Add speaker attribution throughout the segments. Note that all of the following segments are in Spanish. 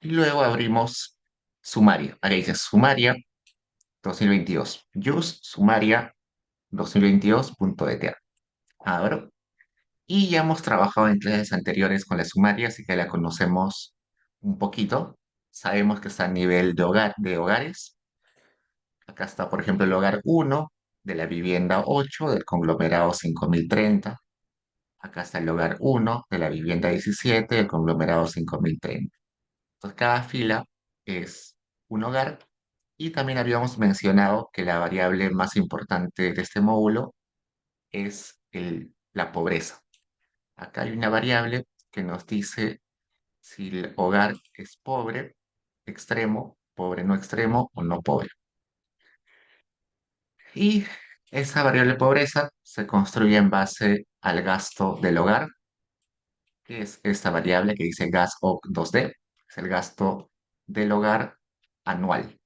Speaker 1: Y luego abrimos Sumaria. Aquí dice Sumaria 2022. Use Sumaria 2022.eta. Abro. Y ya hemos trabajado en clases anteriores con la Sumaria, así que la conocemos un poquito. Sabemos que está a nivel de hogares. Acá está, por ejemplo, el hogar 1 de la vivienda 8 del conglomerado 5030. Acá está el hogar 1 de la vivienda 17 del conglomerado 5030. Entonces, cada fila es un hogar y también habíamos mencionado que la variable más importante de este módulo es la pobreza. Acá hay una variable que nos dice si el hogar es pobre no extremo o no pobre. Y esa variable pobreza se construye en base al gasto del hogar, que es esta variable que dice gas o 2D, es el gasto del hogar anual.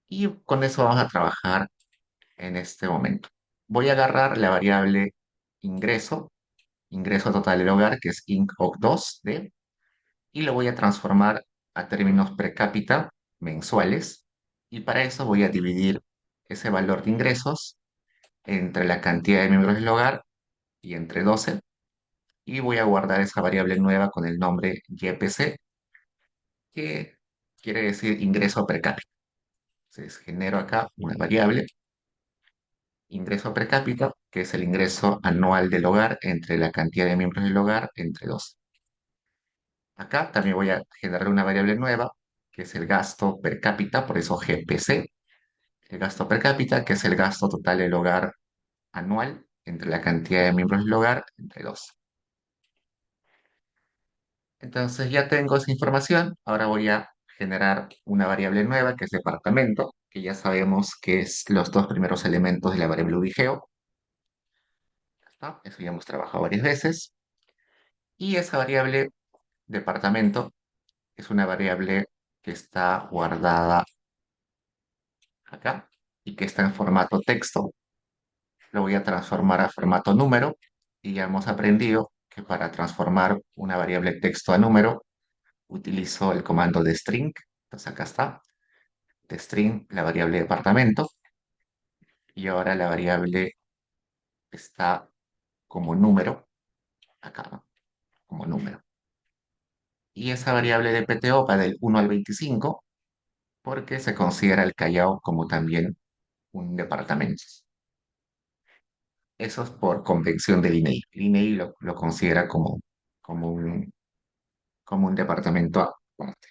Speaker 1: Y con eso vamos a trabajar en este momento. Voy a agarrar la variable ingreso, ingreso total del hogar, que es INC2D, y lo voy a transformar a términos per cápita mensuales. Y para eso voy a dividir ese valor de ingresos entre la cantidad de miembros del hogar y entre 12. Y voy a guardar esa variable nueva con el nombre YPC, que quiere decir ingreso per cápita. Entonces genero acá una variable ingreso per cápita, que es el ingreso anual del hogar entre la cantidad de miembros del hogar entre 12. Acá también voy a generar una variable nueva, que es el gasto per cápita, por eso GPC, el gasto per cápita, que es el gasto total del hogar anual entre la cantidad de miembros del hogar entre 12. Entonces ya tengo esa información, ahora voy a generar una variable nueva, que es departamento, que ya sabemos que es los dos primeros elementos de la variable ubigeo. Ya está, eso ya hemos trabajado varias veces. Y esa variable departamento es una variable que está guardada acá y que está en formato texto. Lo voy a transformar a formato número y ya hemos aprendido que para transformar una variable texto a número utilizo el comando de string. Entonces acá está, de string la variable departamento y ahora la variable está como número acá, ¿no? Como número. Y esa variable de PTO va del 1 al 25 porque se considera el Callao como también un departamento. Eso es por convención del INEI. El INEI lo considera como un, como un departamento aparte.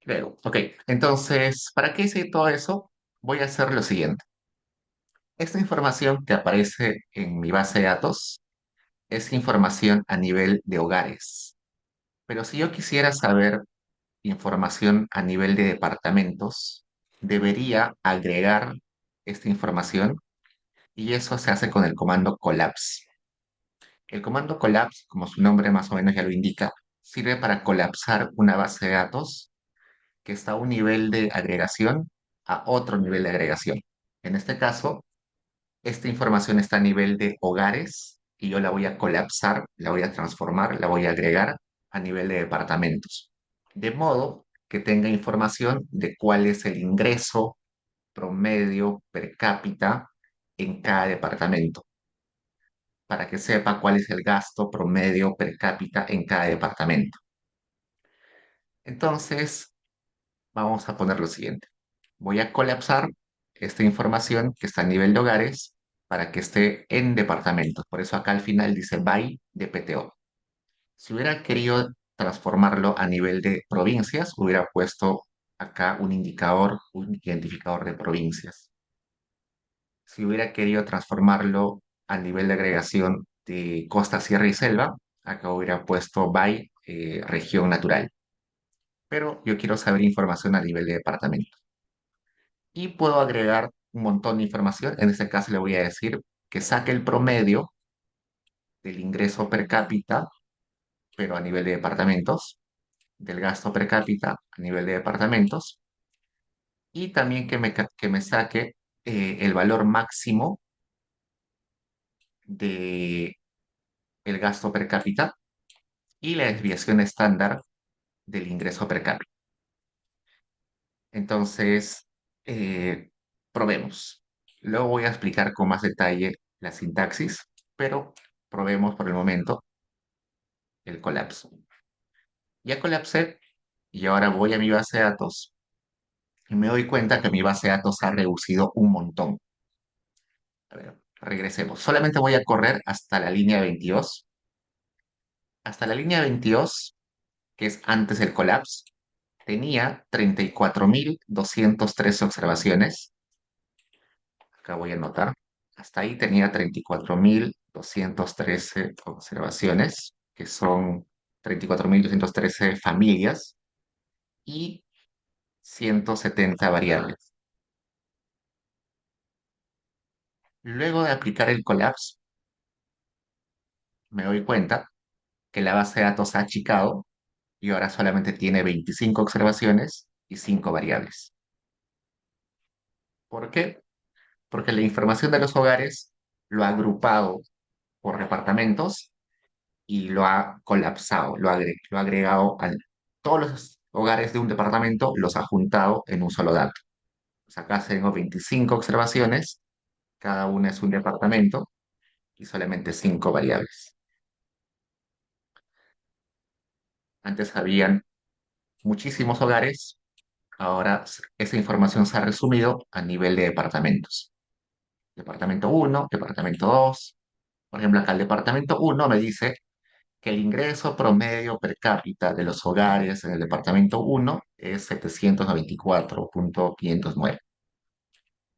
Speaker 1: Luego, ok, entonces, ¿para qué hice todo eso? Voy a hacer lo siguiente. Esta información que aparece en mi base de datos es información a nivel de hogares. Pero si yo quisiera saber información a nivel de departamentos, debería agregar esta información y eso se hace con el comando collapse. El comando collapse, como su nombre más o menos ya lo indica, sirve para colapsar una base de datos que está a un nivel de agregación a otro nivel de agregación. En este caso, esta información está a nivel de hogares y yo la voy a colapsar, la voy a transformar, la voy a agregar a nivel de departamentos. De modo que tenga información de cuál es el ingreso promedio per cápita en cada departamento, para que sepa cuál es el gasto promedio per cápita en cada departamento. Entonces, vamos a poner lo siguiente. Voy a colapsar esta información que está a nivel de hogares para que esté en departamentos. Por eso acá al final dice by de PTO. Si hubiera querido transformarlo a nivel de provincias, hubiera puesto acá un indicador, un identificador de provincias. Si hubiera querido transformarlo a nivel de agregación de costa, sierra y selva, acá hubiera puesto by región natural. Pero yo quiero saber información a nivel de departamento. Y puedo agregar un montón de información. En este caso le voy a decir que saque el promedio del ingreso per cápita, pero a nivel de departamentos, del gasto per cápita a nivel de departamentos, y también que me saque el valor máximo de el gasto per cápita y la desviación estándar del ingreso per cápita. Entonces, eh, probemos. Luego voy a explicar con más detalle la sintaxis, pero probemos por el momento el colapso. Ya colapsé y ahora voy a mi base de datos y me doy cuenta que mi base de datos ha reducido un montón. A ver, regresemos. Solamente voy a correr hasta la línea 22. Hasta la línea 22, que es antes del colapso, tenía 34.213 observaciones. Acá voy a anotar. Hasta ahí tenía 34.213 observaciones, que son 34.213 familias y 170 variables. Luego de aplicar el collapse, me doy cuenta que la base de datos ha achicado y ahora solamente tiene 25 observaciones y 5 variables. ¿Por qué? Porque la información de los hogares lo ha agrupado por departamentos y lo ha colapsado, lo ha agregado a todos los hogares de un departamento, los ha juntado en un solo dato. Pues acá tengo 25 observaciones, cada una es un departamento y solamente 5 variables. Antes habían muchísimos hogares, ahora esa información se ha resumido a nivel de departamentos. Departamento uno, departamento 2. Por ejemplo, acá el departamento uno me dice que el ingreso promedio per cápita de los hogares en el departamento uno es 724.509.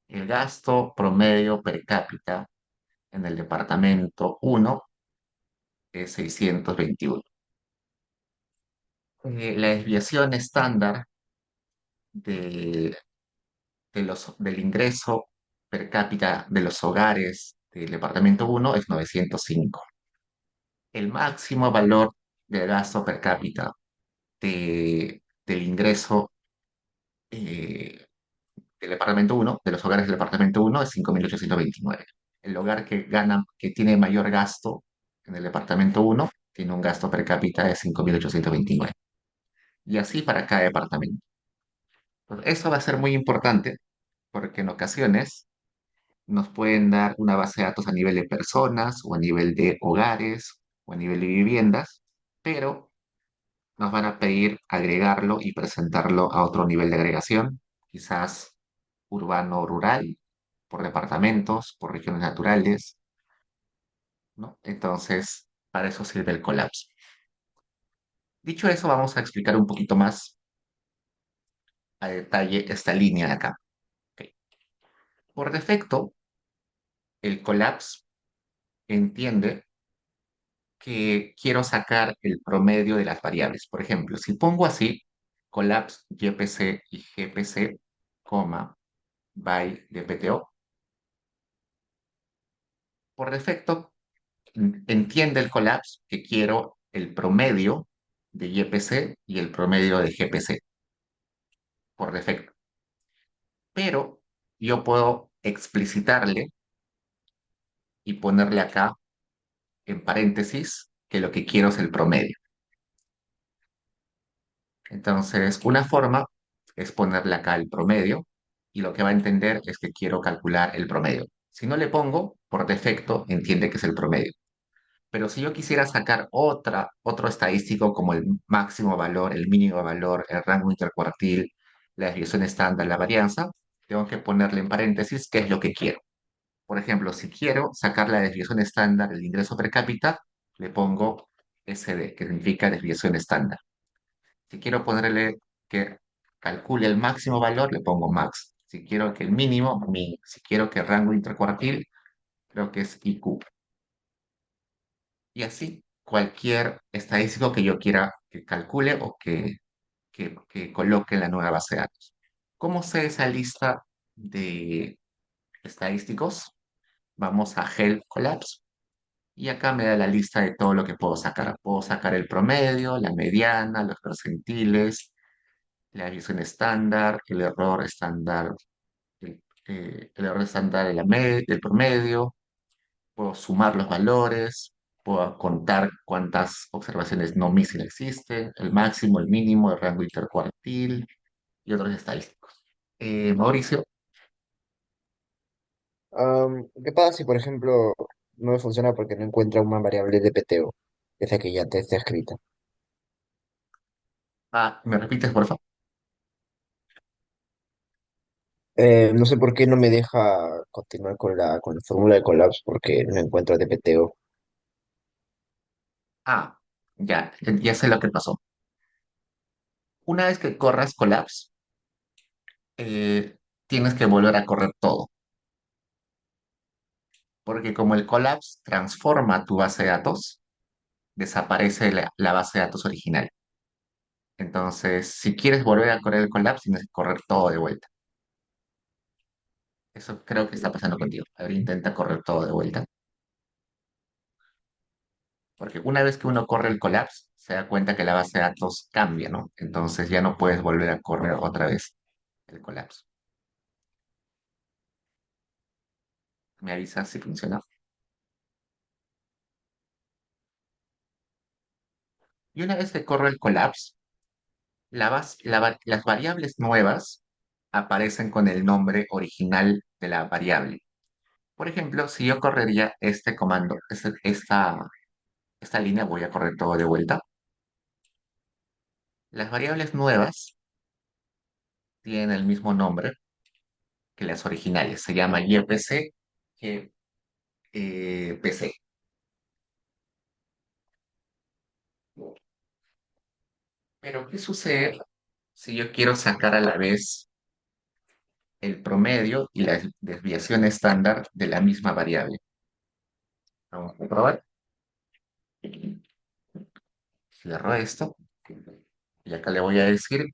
Speaker 1: El gasto promedio per cápita en el departamento uno es 621. La desviación estándar de, del ingreso per cápita de los hogares del departamento uno es 905. El máximo valor del gasto per cápita del ingreso eh, del departamento uno, de los hogares del departamento uno, es 5.829. El hogar que gana, que tiene mayor gasto en el departamento uno, tiene un gasto per cápita de 5.829. Y así para cada departamento. Entonces, eso va a ser muy importante porque en ocasiones nos pueden dar una base de datos a nivel de personas o a nivel de hogares o a nivel de viviendas, pero nos van a pedir agregarlo y presentarlo a otro nivel de agregación, quizás urbano o rural, por departamentos, por regiones naturales, ¿no? Entonces, para eso sirve el colapso. Dicho eso, vamos a explicar un poquito más a detalle esta línea de acá. Ok. Por defecto, el collapse entiende que quiero sacar el promedio de las variables. Por ejemplo, si pongo así, collapse YPC y GPC, coma, by DPTO, por defecto entiende el collapse que quiero el promedio de YPC y el promedio de GPC, por defecto. Pero yo puedo explicitarle y ponerle acá en paréntesis que lo que quiero es el promedio. Entonces, una forma es ponerle acá el promedio y lo que va a entender es que quiero calcular el promedio. Si no le pongo, por defecto entiende que es el promedio. Pero si yo quisiera sacar otro estadístico como el máximo valor, el mínimo valor, el rango intercuartil, la desviación estándar, la varianza, tengo que ponerle en paréntesis qué es lo que quiero. Por ejemplo, si quiero sacar la desviación estándar del ingreso per cápita, le pongo SD, que significa desviación estándar. Si quiero ponerle que calcule el máximo valor, le pongo max. Si quiero que el mínimo, min. Si quiero que el rango intercuartil, creo que es IQ. Y así, cualquier estadístico que yo quiera que calcule o que coloque en la nueva base de datos. ¿Cómo sé esa lista de estadísticos? Vamos a Help Collapse y acá me da la lista de todo lo que puedo sacar. Puedo sacar el promedio, la mediana, los percentiles, la desviación estándar, el, el error estándar de del promedio. Puedo sumar los valores, puedo contar cuántas observaciones no míssil existen, el máximo, el mínimo, el rango intercuartil y otros estadísticos. Mauricio,
Speaker 2: ¿Qué pasa si, por ejemplo, no me funciona porque no encuentra una variable de PTO, esa que ya te está escrita?
Speaker 1: ¿me repites, por favor?
Speaker 2: No sé por qué no me deja continuar con la fórmula de collapse porque no encuentro de PTO.
Speaker 1: Ah, ya sé lo que pasó. Una vez que corras Collapse, tienes que volver a correr todo, porque como el Collapse transforma tu base de datos, desaparece la base de datos original. Entonces, si quieres volver a correr el Collapse, tienes que correr todo de vuelta. Eso creo que está pasando contigo. A ver, intenta correr todo de vuelta, porque una vez que uno corre el Collapse, se da cuenta que la base de datos cambia, ¿no? Entonces ya no puedes volver a correr otra vez el Collapse. ¿Me avisas si funciona? Y una vez que corre el Collapse, las variables nuevas aparecen con el nombre original de la variable. Por ejemplo, si yo correría este comando, esta línea, voy a correr todo de vuelta. Las variables nuevas tienen el mismo nombre que las originales. Se llama YPC, PC. Pero, ¿qué sucede si yo quiero sacar a la vez el promedio y la desviación estándar de la misma variable? Vamos a probar. Cierro esto y acá le voy a decir,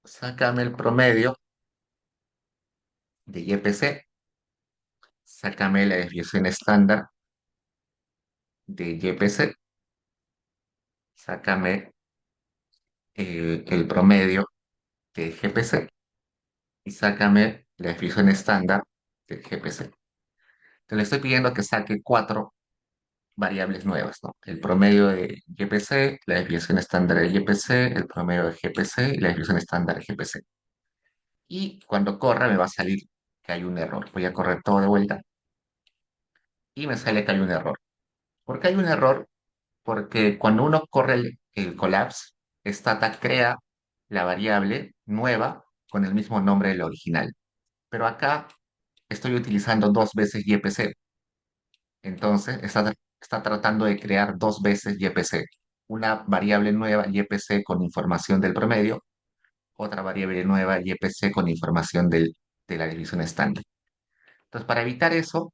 Speaker 1: sácame el promedio de YPC, sácame la desviación estándar de YPC, sácame el promedio de GPC y sácame la desviación estándar de GPC. Te le estoy pidiendo que saque cuatro variables nuevas, ¿no? El promedio de YPC, la desviación estándar de YPC, el promedio de GPC y la desviación estándar de GPC. Y cuando corra me va a salir que hay un error. Voy a correr todo de vuelta y me sale que hay un error. ¿Por qué hay un error? Porque cuando uno corre el collapse, Stata crea la variable nueva con el mismo nombre de la original. Pero acá estoy utilizando dos veces YPC. Entonces está tratando de crear dos veces YPC. Una variable nueva YPC con información del promedio, otra variable nueva YPC con información de la división estándar. Entonces, para evitar eso,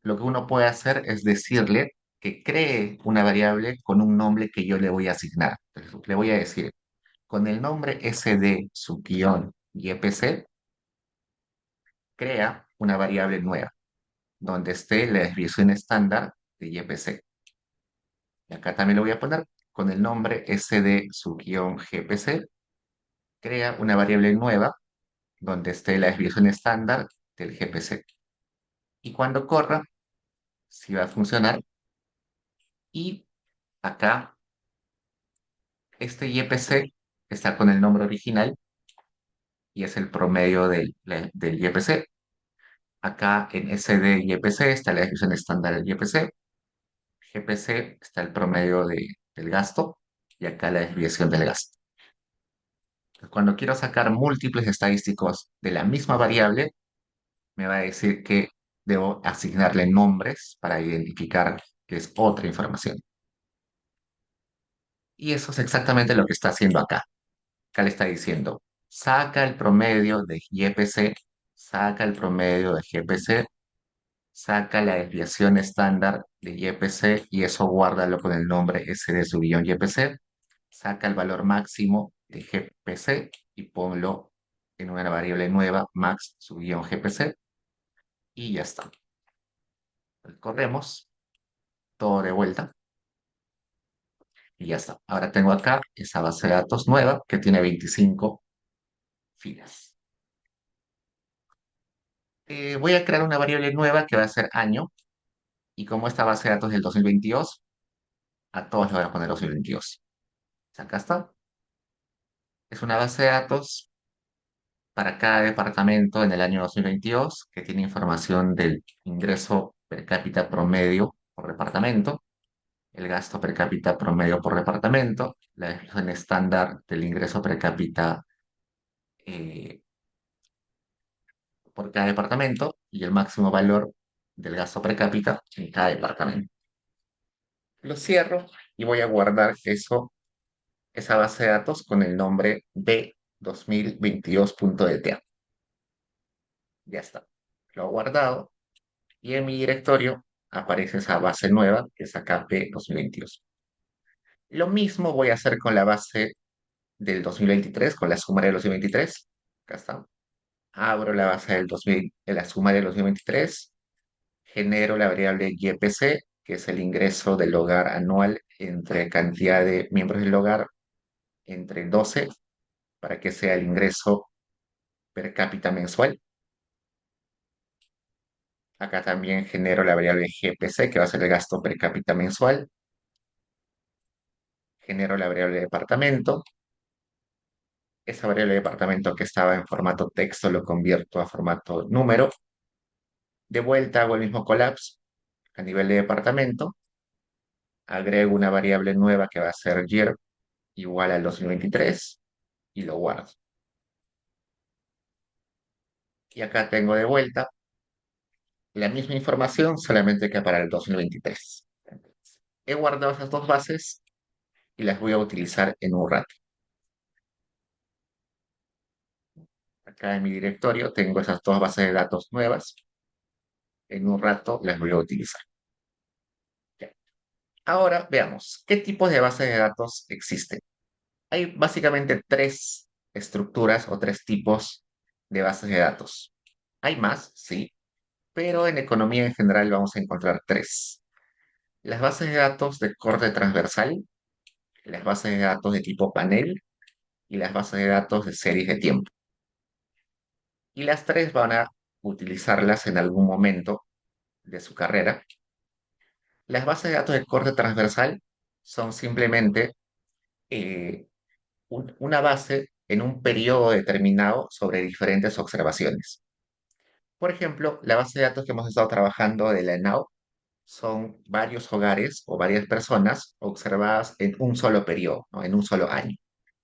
Speaker 1: lo que uno puede hacer es decirle que cree una variable con un nombre que yo le voy a asignar. Entonces, le voy a decir, con el nombre sd subguión YPC, crea una variable nueva, donde esté la desviación estándar de YPC. Y acá también lo voy a poner con el nombre sd subguión GPC, crea una variable nueva, donde esté la desviación estándar del GPC. Y cuando corra, si va a funcionar. Y acá este YPC está con el nombre original y es el promedio del YPC. Acá en SD YPC está la desviación estándar del YPC. GPC está el promedio del gasto y acá la desviación del gasto. Cuando quiero sacar múltiples estadísticos de la misma variable, me va a decir que debo asignarle nombres para identificar que es otra información. Y eso es exactamente lo que está haciendo acá. Acá le está diciendo, saca el promedio de YPC, saca el promedio de GPC, saca la desviación estándar de YPC y eso guárdalo con el nombre SD su guión YPC, saca el valor máximo de GPC y ponlo en una variable nueva, max su guión GPC y ya está. Corremos todo de vuelta y ya está. Ahora tengo acá esa base de datos nueva que tiene 25 filas. Voy a crear una variable nueva que va a ser año Y como esta base de datos es del 2022, a todos les voy a poner 2022. Acá está. Es una base de datos para cada departamento en el año 2022 que tiene información del ingreso per cápita promedio por departamento, el gasto per cápita promedio por departamento, la definición estándar del ingreso per cápita eh, por cada departamento y el máximo valor del gasto per cápita en cada departamento. Lo cierro y voy a guardar esa base de datos con el nombre B2022.dta. Ya está. Lo he guardado y en mi directorio aparece esa base nueva que es acá B2022. Lo mismo voy a hacer con la base del 2023, con la sumaria del 2023. Acá está. Abro la base del 2000, de la sumaria del 2023, genero la variable YPC, que es el ingreso del hogar anual entre cantidad de miembros del hogar entre 12 para que sea el ingreso per cápita mensual. Acá también genero la variable GPC, que va a ser el gasto per cápita mensual. Genero la variable departamento. Esa variable departamento que estaba en formato texto lo convierto a formato número. De vuelta hago el mismo collapse a nivel de departamento. Agrego una variable nueva que va a ser year igual al 2023 y lo guardo. Y acá tengo de vuelta la misma información, solamente que para el 2023. He guardado esas dos bases y las voy a utilizar en un rato. Acá en mi directorio tengo esas dos bases de datos nuevas. En un rato las voy a utilizar. Ya. Ahora veamos, ¿qué tipos de bases de datos existen? Hay básicamente tres estructuras o tres tipos de bases de datos. Hay más, sí, pero en economía en general vamos a encontrar tres. Las bases de datos de corte transversal, las bases de datos de tipo panel y las bases de datos de series de tiempo. Y las tres van a utilizarlas en algún momento de su carrera. Las bases de datos de corte transversal son simplemente eh, una base en un periodo determinado sobre diferentes observaciones. Por ejemplo, la base de datos que hemos estado trabajando de la ENAU son varios hogares o varias personas observadas en un solo periodo, ¿no? En un solo año.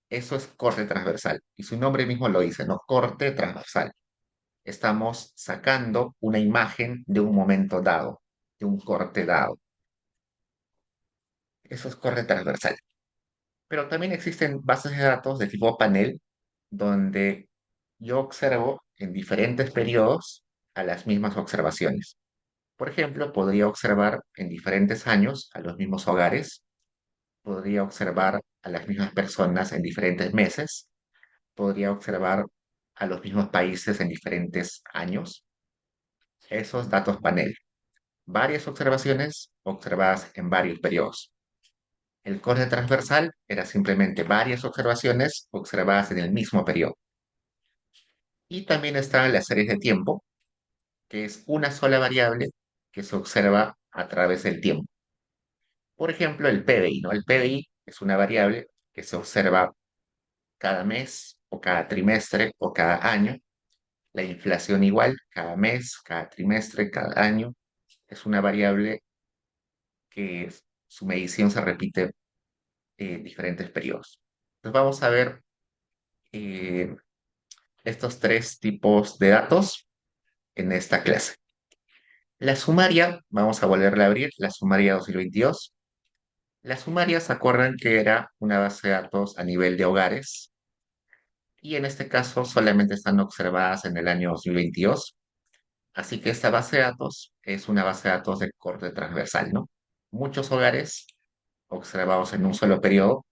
Speaker 1: Eso es corte transversal. Y su nombre mismo lo dice, ¿no? Corte transversal. Estamos sacando una imagen de un momento dado, de un corte dado. Eso es corte transversal. Pero también existen bases de datos de tipo panel, donde yo observo en diferentes periodos a las mismas observaciones. Por ejemplo, podría observar en diferentes años a los mismos hogares, podría observar a las mismas personas en diferentes meses, podría observar a los mismos países en diferentes años. Esos datos panel. Varias observaciones observadas en varios periodos. El corte transversal era simplemente varias observaciones observadas en el mismo periodo. Y también están las series de tiempo, que es una sola variable que se observa a través del tiempo. Por ejemplo, el PBI, ¿no? El PBI es una variable que se observa cada mes o cada trimestre o cada año. La inflación igual, cada mes, cada trimestre, cada año. Es una variable que su medición se repite en diferentes periodos. Entonces vamos a ver eh, estos tres tipos de datos en esta clase. La sumaria, vamos a volverla a abrir, la sumaria 2022. La sumaria, ¿se acuerdan que era una base de datos a nivel de hogares? Y en este caso solamente están observadas en el año 2022. Así que esta base de datos es una base de datos de corte transversal, ¿no? Muchos hogares observados en un solo periodo.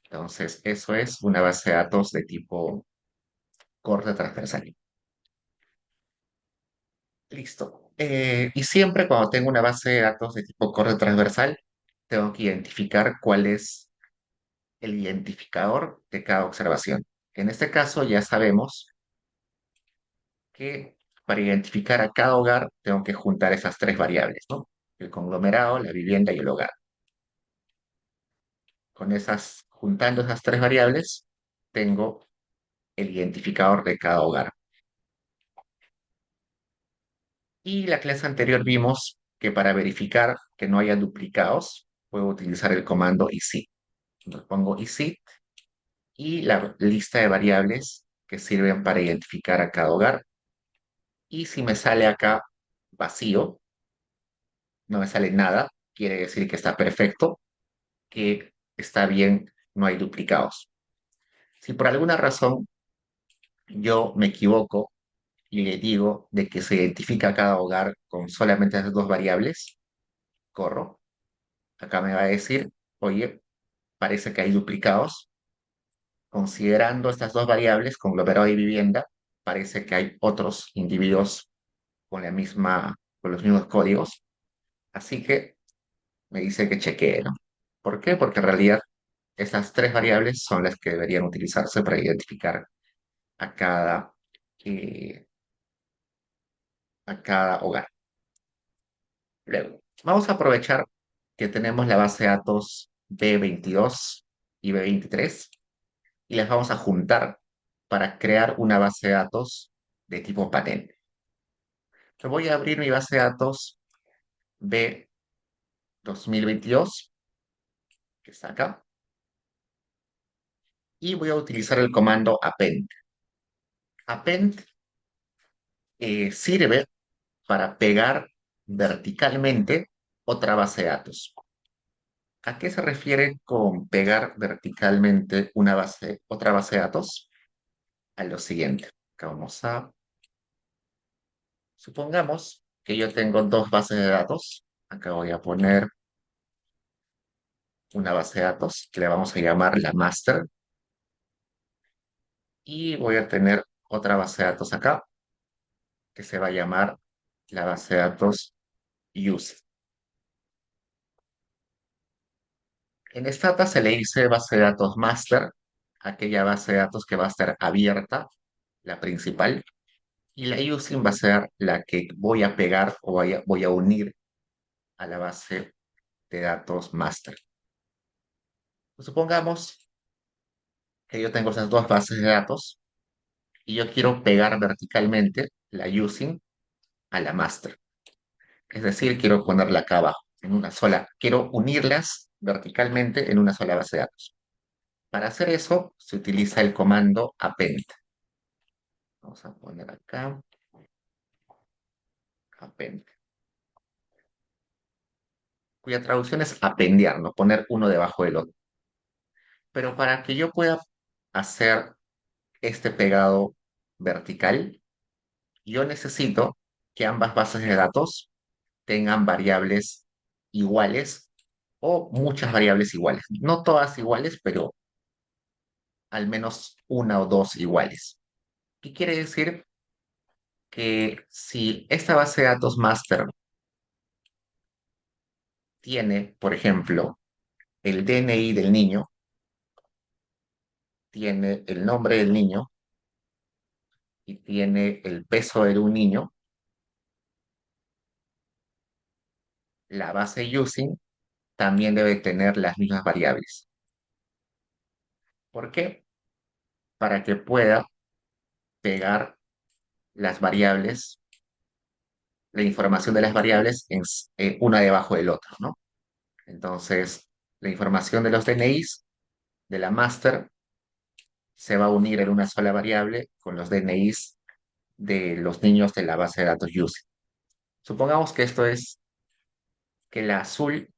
Speaker 1: Entonces, eso es una base de datos de tipo corte transversal. Listo. Y siempre cuando tengo una base de datos de tipo corte transversal, tengo que identificar cuál es el identificador de cada observación. En este caso ya sabemos que para identificar a cada hogar tengo que juntar esas tres variables, ¿no? el conglomerado, la vivienda y el hogar. Juntando esas tres variables, tengo el identificador de cada hogar. Y la clase anterior vimos que para verificar que no haya duplicados, puedo utilizar el comando isit. Entonces pongo isit y la lista de variables que sirven para identificar a cada hogar. Y si me sale acá vacío, no me sale nada, quiere decir que está perfecto, que está bien, no hay duplicados. Si por alguna razón yo me equivoco y le digo de que se identifica cada hogar con solamente esas dos variables, corro. Acá me va a decir, oye, parece que hay duplicados. Considerando estas dos variables, conglomerado y vivienda, parece que hay otros individuos con los mismos códigos. Así que me dice que chequee, ¿no? ¿Por qué? Porque en realidad estas tres variables son las que deberían utilizarse para identificar a eh, a cada hogar. Luego, vamos a aprovechar que tenemos la base de datos B22 y B23 y las vamos a juntar para crear una base de datos de tipo panel. Yo voy a abrir mi base de datos B2022, que está acá, y voy a utilizar el comando append. Append sirve para pegar verticalmente otra base de datos. ¿A qué se refiere con pegar verticalmente otra base de datos? A lo siguiente. Acá supongamos que yo tengo dos bases de datos. Acá voy a poner una base de datos que le vamos a llamar la master y voy a tener otra base de datos acá que se va a llamar la base de datos use. En esta data se le dice base de datos master, aquella base de datos que va a estar abierta, la principal, y la using va a ser la que voy a pegar o voy a unir a la base de datos master. Supongamos que yo tengo esas dos bases de datos y yo quiero pegar verticalmente la using a la master. Es decir, quiero ponerla acá abajo, quiero unirlas verticalmente en una sola base de datos. Para hacer eso, se utiliza el comando append. Vamos a poner acá append, cuya traducción es apendear, no poner uno debajo del otro. Pero para que yo pueda hacer este pegado vertical, yo necesito que ambas bases de datos tengan variables iguales o muchas variables iguales. No todas iguales, pero al menos una o dos iguales. ¿Qué quiere decir? Que si esta base de datos master tiene, por ejemplo, el DNI del niño, tiene el nombre del niño y tiene el peso de un niño, la base using también debe tener las mismas variables. ¿Por qué? Para que pueda pegar las variables, la información de las variables una debajo del otro, ¿no? Entonces, la información de los DNIs de la master se va a unir en una sola variable con los DNIs de los niños de la base de datos USE. Supongamos que esto es que la azul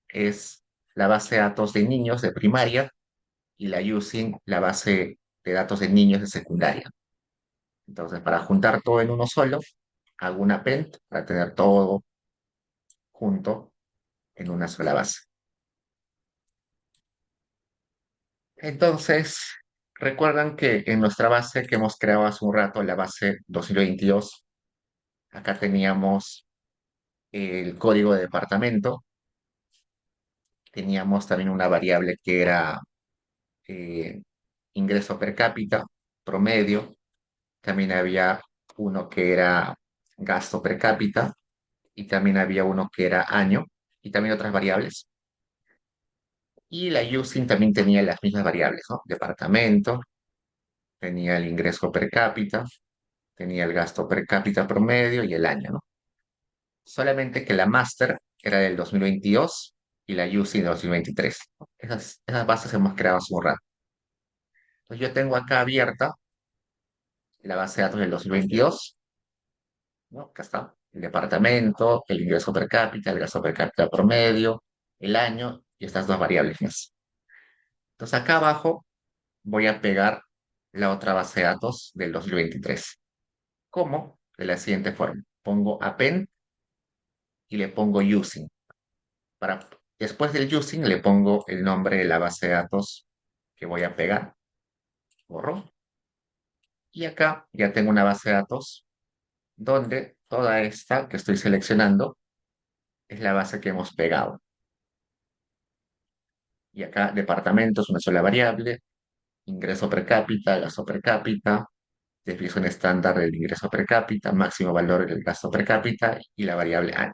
Speaker 1: es la base de datos de niños de primaria y la using la base de datos de niños de secundaria. Entonces, para juntar todo en uno solo, hago una append para tener todo junto en una sola base. Entonces, recuerdan que en nuestra base que hemos creado hace un rato, la base 2022, acá teníamos el código de departamento, teníamos también una variable que era eh, ingreso per cápita, promedio, también había uno que era gasto per cápita y también había uno que era año y también otras variables. Y la using también tenía las mismas variables, ¿no? Departamento, tenía el ingreso per cápita, tenía el gasto per cápita promedio y el año, ¿no? Solamente que la master era del 2022 y la using del 2023. Esas bases hemos creado hace un rato. Entonces yo tengo acá abierta la base de datos del 2022, ¿no? Acá está. El departamento, el ingreso per cápita, el gasto per cápita promedio, el año y estas dos variables más. Entonces acá abajo voy a pegar la otra base de datos del 2023. ¿Cómo? De la siguiente forma. Pongo append y le pongo using. Para, después del using le pongo el nombre de la base de datos que voy a pegar. Borro. Y acá ya tengo una base de datos donde toda esta que estoy seleccionando es la base que hemos pegado. Y acá departamento es una sola variable, ingreso per cápita, gasto per cápita, definición estándar del ingreso per cápita, máximo valor del gasto per cápita y la variable año.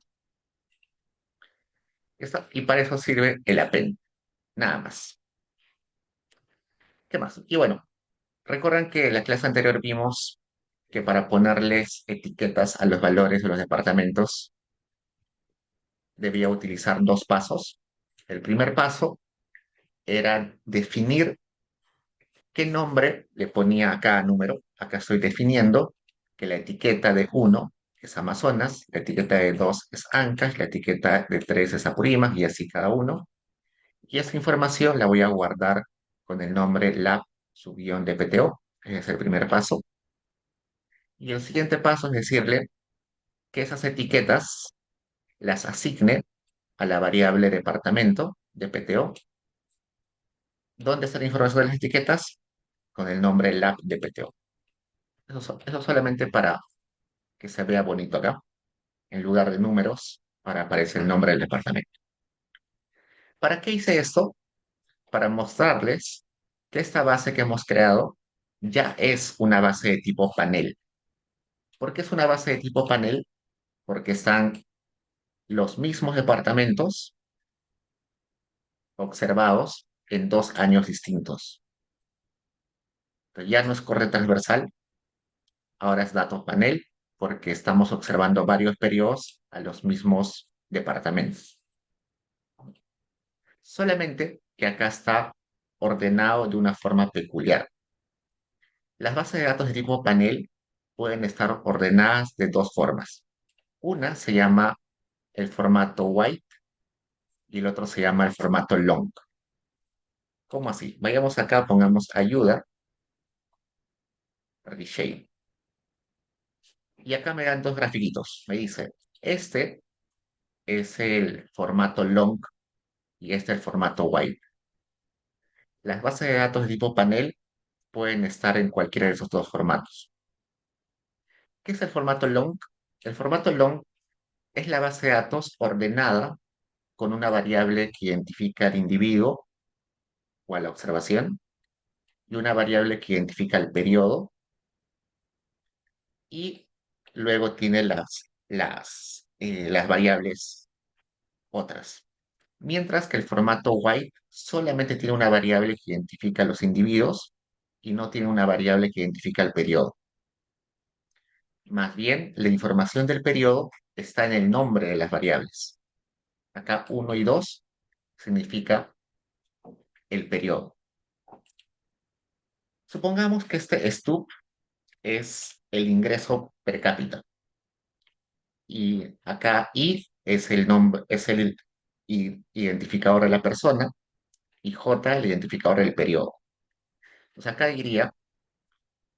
Speaker 1: Y para eso sirve el append, nada más. ¿Qué más? Y bueno, recuerdan que en la clase anterior vimos que para ponerles etiquetas a los valores de los departamentos debía utilizar dos pasos. El primer paso era definir qué nombre le ponía a cada número. Acá estoy definiendo que la etiqueta de uno es Amazonas, la etiqueta de 2 es Ancash, la etiqueta de 3 es Apurímac y así cada uno. Y esa información la voy a guardar con el nombre lab-dpto. Ese es el primer paso. Y el siguiente paso es decirle que esas etiquetas las asigne a la variable departamento dpto. ¿Dónde está la información de las etiquetas? Con el nombre lab-dpto. Eso solamente para que se vea bonito acá. En lugar de números, para aparecer el nombre del departamento. ¿Para qué hice esto? Para mostrarles que esta base que hemos creado ya es una base de tipo panel. ¿Por qué es una base de tipo panel? Porque están los mismos departamentos observados en 2 años distintos. Pero ya no es corre transversal, ahora es dato panel, porque estamos observando varios periodos a los mismos departamentos. Solamente que acá está ordenado de una forma peculiar. Las bases de datos de tipo panel pueden estar ordenadas de dos formas. Una se llama el formato white y el otro se llama el formato long. ¿Cómo así? Vayamos acá, pongamos ayuda, reshape. Y acá me dan dos grafiquitos. Me dice, este es el formato long y este es el formato white. Las bases de datos de tipo panel pueden estar en cualquiera de esos dos formatos. ¿Qué es el formato long? El formato long es la base de datos ordenada con una variable que identifica al individuo o a la observación y una variable que identifica el periodo y luego tiene las variables otras. Mientras que el formato white solamente tiene una variable que identifica a los individuos y no tiene una variable que identifica el periodo. Más bien, la información del periodo está en el nombre de las variables. Acá uno y 2 significa el periodo. Supongamos que este stub es el ingreso per cápita y acá I es el nombre, es el identificador de la persona y J el identificador del periodo. Entonces acá diría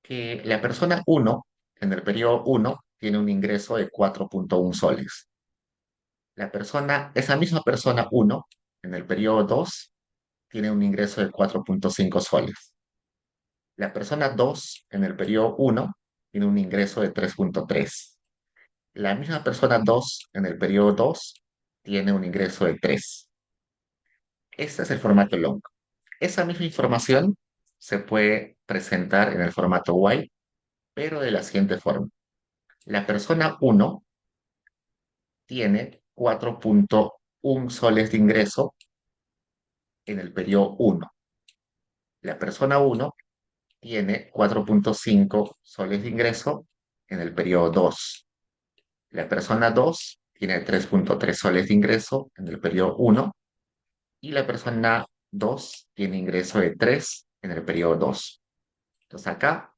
Speaker 1: que la persona uno en el periodo uno tiene un ingreso de 4,1 soles. Esa misma persona uno en el periodo 2 tiene un ingreso de 4,5 soles. La persona 2 en el periodo uno tiene un ingreso de 3,3. La misma persona 2 en el periodo 2 tiene un ingreso de 3. Este es el formato long. Esa misma información se puede presentar en el formato white, pero de la siguiente forma. La persona uno tiene 4,1 soles de ingreso en el periodo uno. La persona uno tiene 4,5 soles de ingreso en el periodo 2. La persona 2 tiene 3,3 soles de ingreso en el periodo uno y la persona 2 tiene ingreso de 3 en el periodo 2. Entonces acá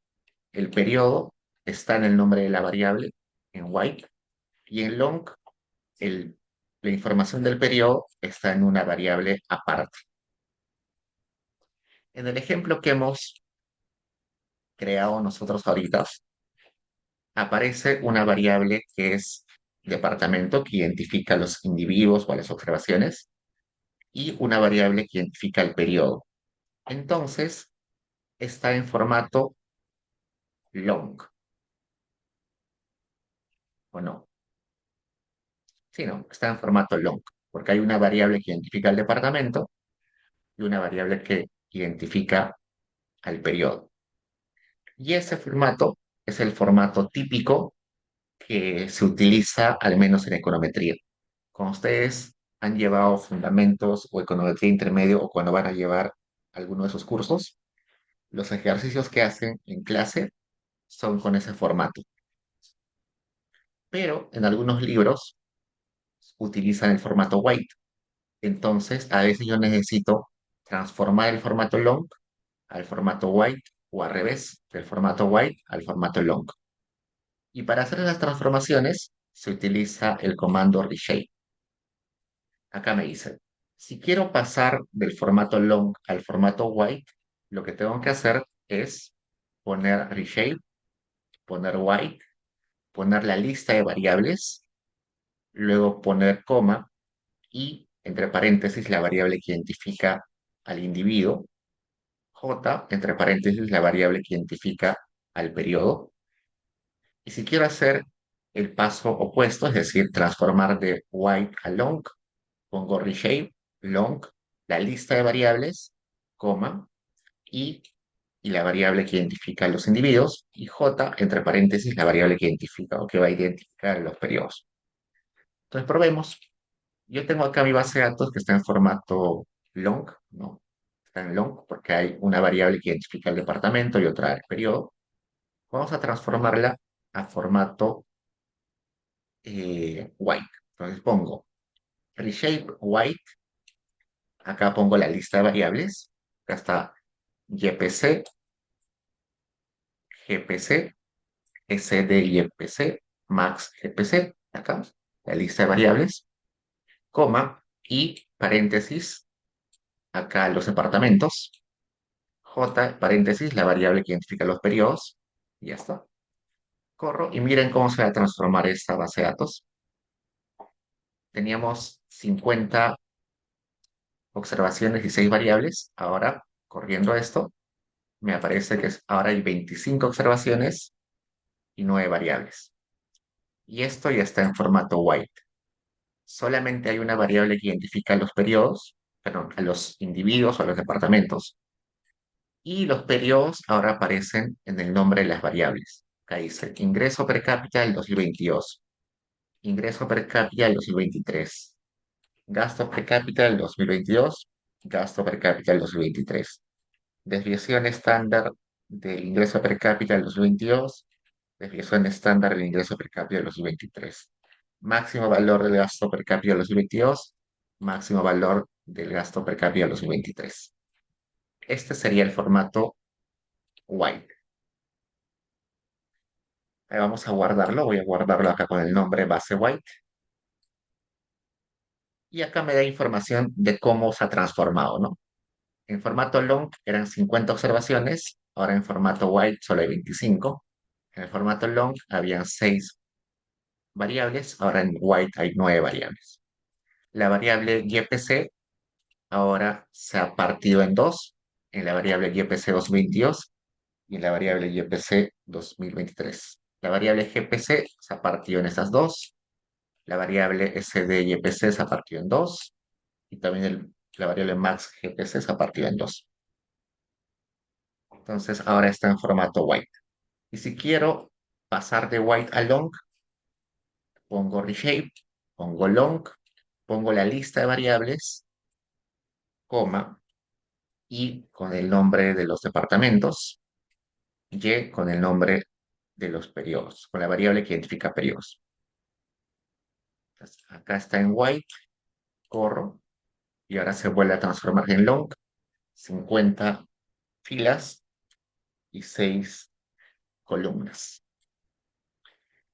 Speaker 1: el periodo está en el nombre de la variable, en white, y en long el- la información del periodo está en una variable aparte. En el ejemplo que hemos creado nosotros ahorita, aparece una variable que es departamento, que identifica los individuos o las observaciones, y una variable que identifica el periodo. Entonces, está en formato long, ¿o no? Sí, no, está en formato long, porque hay una variable que identifica el departamento y una variable que identifica al periodo. Y ese formato es el formato típico que se utiliza al menos en econometría. Cuando ustedes han llevado fundamentos o econometría intermedio o cuando van a llevar alguno de esos cursos, los ejercicios que hacen en clase son con ese formato. Pero en algunos libros utilizan el formato white. Entonces, a veces yo necesito transformar el formato long al formato white o al revés, del formato white al formato long. Y para hacer las transformaciones se utiliza el comando reshape. Acá me dice, si quiero pasar del formato long al formato white, lo que tengo que hacer es poner reshape, poner white, poner la lista de variables, luego poner coma y entre paréntesis la variable que identifica al individuo, j, entre paréntesis la variable que identifica al periodo. Y si quiero hacer el paso opuesto, es decir, transformar de white a long, pongo reshape, long, la lista de variables, coma, y, y la variable que identifica a los individuos, y j, entre paréntesis, la variable que identifica o que va a identificar los periodos. Entonces, probemos. Yo tengo acá mi base de datos que está en formato long, ¿no? Está en long porque hay una variable que identifica el departamento y otra el periodo. Vamos a transformarla a formato white. Entonces pongo reshape white. Acá pongo la lista de variables. Acá está YPC, GPC, SDYPC, Max GPC. Acá la lista de variables, coma y paréntesis. Acá los departamentos. J, paréntesis, la variable que identifica los periodos. Y ya está. Corro y miren cómo se va a transformar esta base de datos. Teníamos 50 observaciones y 6 variables. Ahora, corriendo esto, me aparece que ahora hay 25 observaciones y 9 variables. Y esto ya está en formato white. Solamente hay una variable que identifica los periodos, perdón, a los individuos o a los departamentos. Y los periodos ahora aparecen en el nombre de las variables. Acá dice ingreso per cápita del 2022, ingreso per cápita del 2023, gasto per cápita del 2022, gasto per cápita del 2023, desviación estándar del ingreso per cápita del 2022, desviación estándar del ingreso per cápita del 2023, máximo valor del gasto per cápita del 2022, máximo valor del gasto per cápita del 2023. Este sería el formato white. Ahí vamos a guardarlo, voy a guardarlo acá con el nombre base white. Y acá me da información de cómo se ha transformado, ¿no? En formato long eran 50 observaciones, ahora en formato white solo hay 25. En el formato long habían 6 variables, ahora en white hay 9 variables. La variable YPC ahora se ha partido en dos, en la variable YPC 2022 y en la variable YPC 2023. La variable GPC se ha partido en esas dos, la variable SDYPC se ha partido en dos y también la variable max GPC se ha partido en dos. Entonces ahora está en formato white. Y si quiero pasar de white a long, pongo reshape, pongo long, pongo la lista de variables, coma, y con el nombre de los departamentos, y con el nombre de los periodos, con la variable que identifica periodos. Entonces, acá está en white, corro, y ahora se vuelve a transformar en long, 50 filas y 6 columnas.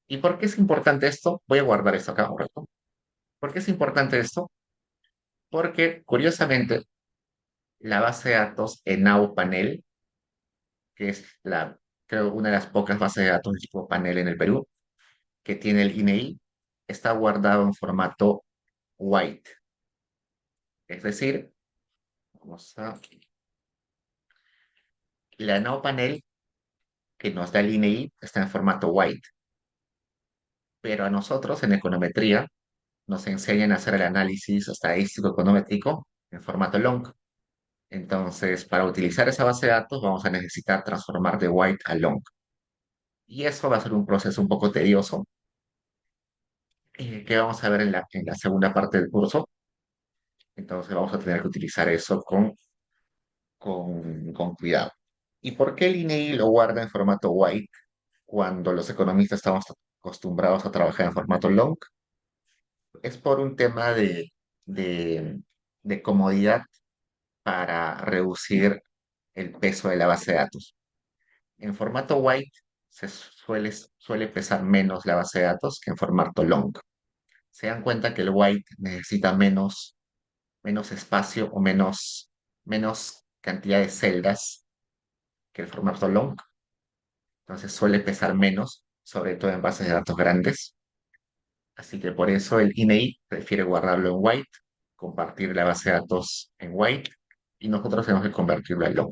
Speaker 1: ¿Y por qué es importante esto? Voy a guardar esto acá un rato. ¿Por qué es importante esto? Porque, curiosamente, la base de datos ENAU Panel, que es creo, una de las pocas bases de datos de tipo panel en el Perú, que tiene el INEI, está guardado en formato white. Es decir, vamos a, la ENAU Panel que nos da el INEI está en formato white, pero a nosotros en econometría nos enseñan a hacer el análisis estadístico econométrico en formato long. Entonces, para utilizar esa base de datos vamos a necesitar transformar de white a long. Y eso va a ser un proceso un poco tedioso, que vamos a ver en la segunda parte del curso. Entonces vamos a tener que utilizar eso con cuidado. ¿Y por qué el INEI lo guarda en formato white cuando los economistas estamos acostumbrados a trabajar en formato long? Es por un tema de, de comodidad para reducir el peso de la base de datos. En formato white suele pesar menos la base de datos que en formato long. Se dan cuenta que el white necesita menos espacio o menos cantidad de celdas que el formato long. Entonces suele pesar menos, sobre todo en bases de datos grandes. Así que por eso el INEI prefiere guardarlo en white, compartir la base de datos en white, y nosotros tenemos que convertirlo en long.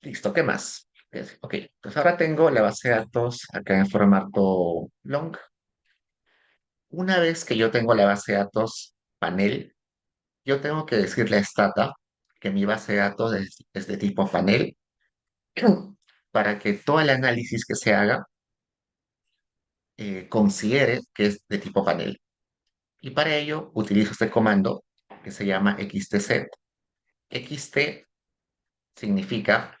Speaker 1: Listo, ¿qué más? Ok, pues ahora tengo la base de datos acá en formato long. Una vez que yo tengo la base de datos panel, yo tengo que decirle a Stata que mi base de datos es de tipo panel para que todo el análisis que se haga considere que es de tipo panel. Y para ello utilizo este comando que se llama xtset. xt significa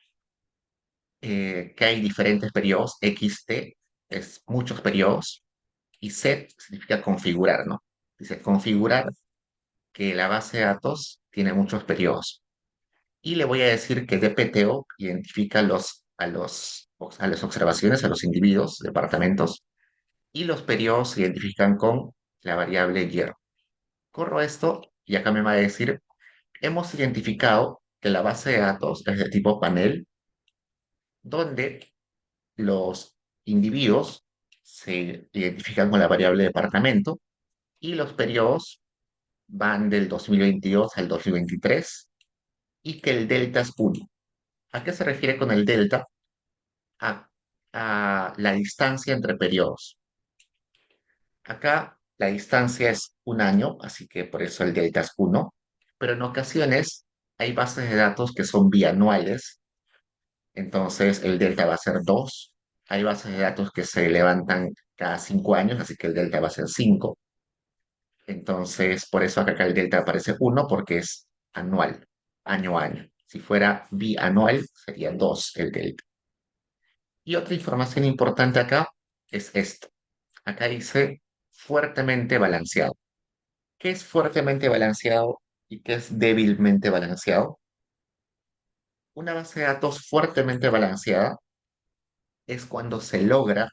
Speaker 1: que hay diferentes periodos. Xt es muchos periodos y set significa configurar, ¿no? Dice configurar que la base de datos tiene muchos periodos. Y le voy a decir que DPTO identifica a las observaciones, a los individuos, departamentos, y los periodos se identifican con la variable year. Corro esto y acá me va a decir, hemos identificado que la base de datos es de tipo panel, donde los individuos se identifican con la variable departamento y los periodos van del 2022 al 2023 y que el delta es 1. ¿A qué se refiere con el delta? A, a la distancia entre periodos. Acá la distancia es un año, así que por eso el delta es 1, pero en ocasiones hay bases de datos que son bianuales, entonces el delta va a ser 2. Hay bases de datos que se levantan cada 5 años, así que el delta va a ser 5. Entonces, por eso acá el delta aparece 1 porque es anual, año a año. Si fuera bianual, sería 2 el delta. Y otra información importante acá es esto. Acá dice fuertemente balanceado. ¿Qué es fuertemente balanceado y qué es débilmente balanceado? Una base de datos fuertemente balanceada es cuando se logra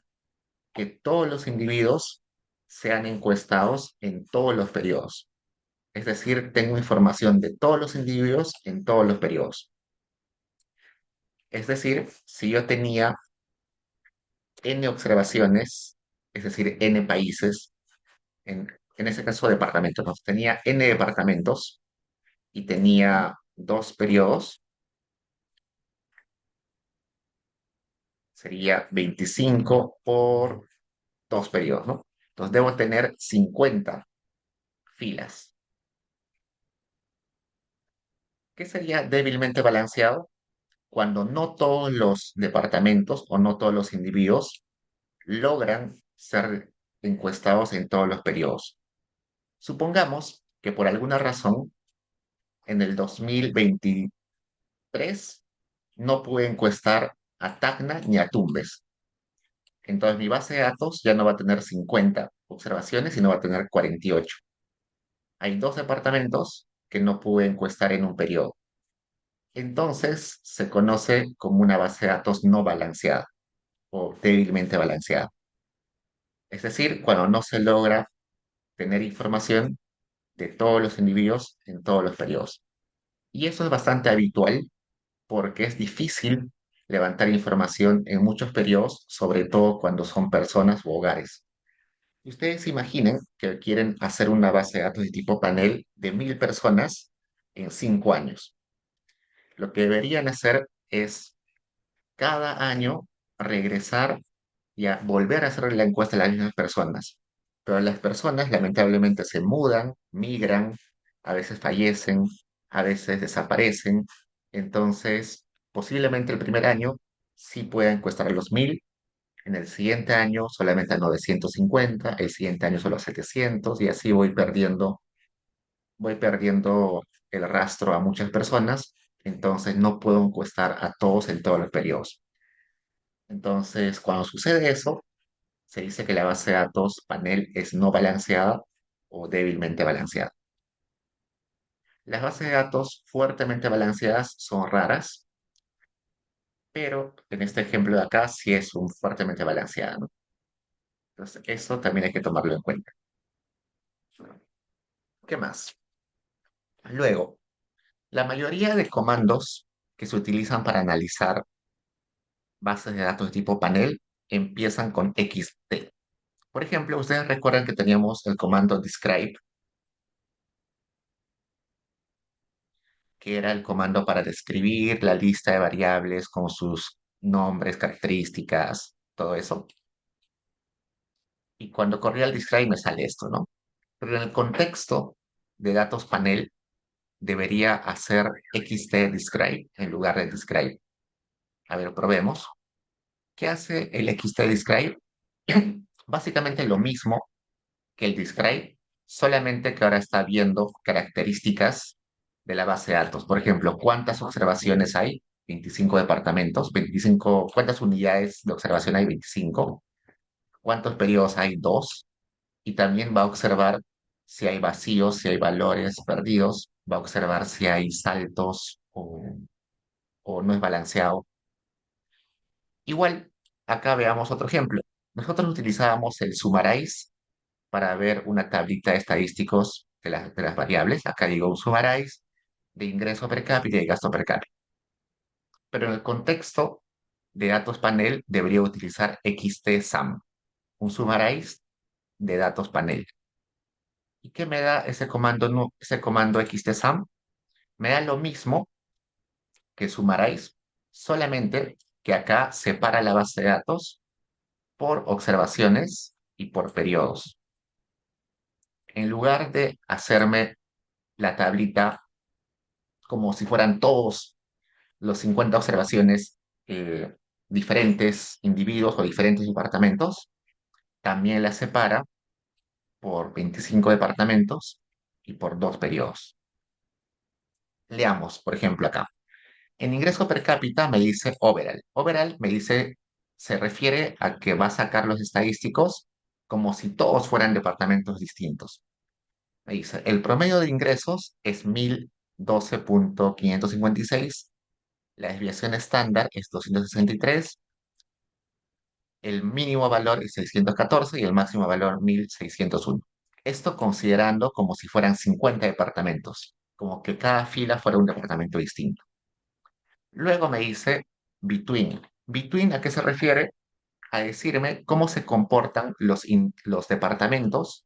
Speaker 1: que todos los individuos sean encuestados en todos los periodos. Es decir, tengo información de todos los individuos en todos los periodos. Es decir, si yo tenía n observaciones, es decir, n países, en ese caso departamentos, ¿no? Tenía n departamentos y tenía dos periodos, sería 25 por dos periodos, ¿no? Entonces debo tener 50 filas. ¿Qué sería débilmente balanceado? Cuando no todos los departamentos o no todos los individuos logran ser encuestados en todos los periodos. Supongamos que por alguna razón en el 2023 no pude encuestar a Tacna ni a Tumbes. Entonces mi base de datos ya no va a tener 50 observaciones, sino va a tener 48. Hay dos departamentos que no pude encuestar en un periodo. Entonces se conoce como una base de datos no balanceada o débilmente balanceada. Es decir, cuando no se logra tener información de todos los individuos en todos los periodos. Y eso es bastante habitual porque es difícil levantar información en muchos periodos, sobre todo cuando son personas u hogares. Y ustedes imaginen que quieren hacer una base de datos de tipo panel de 1.000 personas en 5 años. Lo que deberían hacer es cada año regresar y a volver a hacer la encuesta a las mismas personas. Pero las personas lamentablemente se mudan, migran, a veces fallecen, a veces desaparecen. Entonces, posiblemente el primer año sí pueda encuestar a los 1.000, en el siguiente año solamente a 950, el siguiente año solo a 700 y así voy perdiendo el rastro a muchas personas. Entonces no puedo encuestar a todos en todos los periodos. Entonces, cuando sucede eso, se dice que la base de datos panel es no balanceada o débilmente balanceada. Las bases de datos fuertemente balanceadas son raras, pero en este ejemplo de acá sí es un fuertemente balanceada, ¿no? Entonces, eso también hay que tomarlo en cuenta. ¿Qué más? Luego, la mayoría de comandos que se utilizan para analizar bases de datos de tipo panel empiezan con XT. Por ejemplo, ustedes recuerdan que teníamos el comando describe, que era el comando para describir la lista de variables con sus nombres, características, todo eso. Y cuando corría el describe me sale esto, ¿no? Pero en el contexto de datos panel debería hacer XT describe en lugar de describe. A ver, probemos. ¿Qué hace el XT describe? Básicamente lo mismo que el describe, solamente que ahora está viendo características de la base de datos. Por ejemplo, ¿cuántas observaciones hay? 25 departamentos, 25, ¿cuántas unidades de observación hay? 25. ¿Cuántos periodos hay? 2. Y también va a observar si hay vacíos, si hay valores perdidos, va a observar si hay saltos o no es balanceado. Igual, acá veamos otro ejemplo. Nosotros utilizábamos el Summarize para ver una tablita de estadísticos de las variables. Acá digo un summarize de ingreso per cápita y de gasto per cápita. Pero en el contexto de datos panel debería utilizar XTSUM, un summarize de datos panel. ¿Y qué me da ese comando, ese comando XTSUM? Me da lo mismo que summarize, solamente que acá separa la base de datos por observaciones y por periodos. En lugar de hacerme la tablita como si fueran todos los 50 observaciones, eh, diferentes individuos o diferentes departamentos, también las separa por 25 departamentos y por dos periodos. Leamos, por ejemplo, acá. En ingreso per cápita me dice overall. Overall me dice, se refiere a que va a sacar los estadísticos como si todos fueran departamentos distintos. Me dice, el promedio de ingresos es 1.012.556. La desviación estándar es 263, el mínimo valor es 614 y el máximo valor 1.601. Esto considerando como si fueran 50 departamentos, como que cada fila fuera un departamento distinto. Luego me dice between. Between, ¿a qué se refiere? A decirme cómo se comportan los departamentos,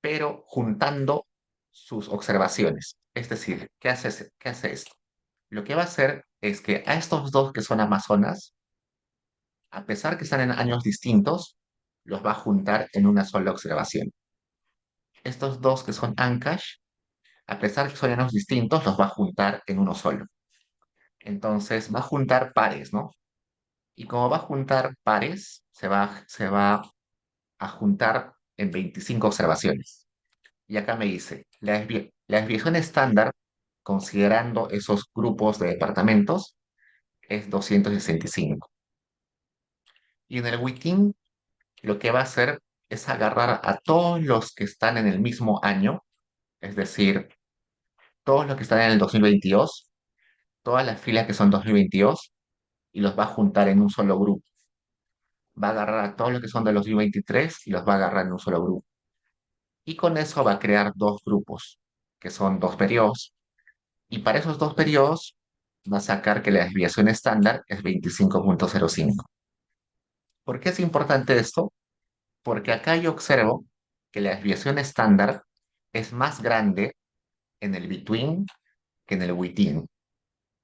Speaker 1: pero juntando sus observaciones. Es decir, ¿qué hace esto? Lo que va a hacer es que a estos dos que son Amazonas, a pesar que están en años distintos, los va a juntar en una sola observación. Estos dos que son Ancash, a pesar que son años distintos, los va a juntar en uno solo. Entonces va a juntar pares, ¿no? Y como va a juntar pares, se va a juntar en 25 observaciones. Y acá me dice, la desviación estándar, considerando esos grupos de departamentos, es 265. Y en el Within lo que va a hacer es agarrar a todos los que están en el mismo año, es decir, todos los que están en el 2022, todas las filas que son 2022, y los va a juntar en un solo grupo. Va a agarrar a todos los que son de los 2023 y los va a agarrar en un solo grupo. Y con eso va a crear dos grupos, que son dos periodos. Y para esos dos periodos va a sacar que la desviación estándar es 25,05. ¿Por qué es importante esto? Porque acá yo observo que la desviación estándar es más grande en el between que en el within,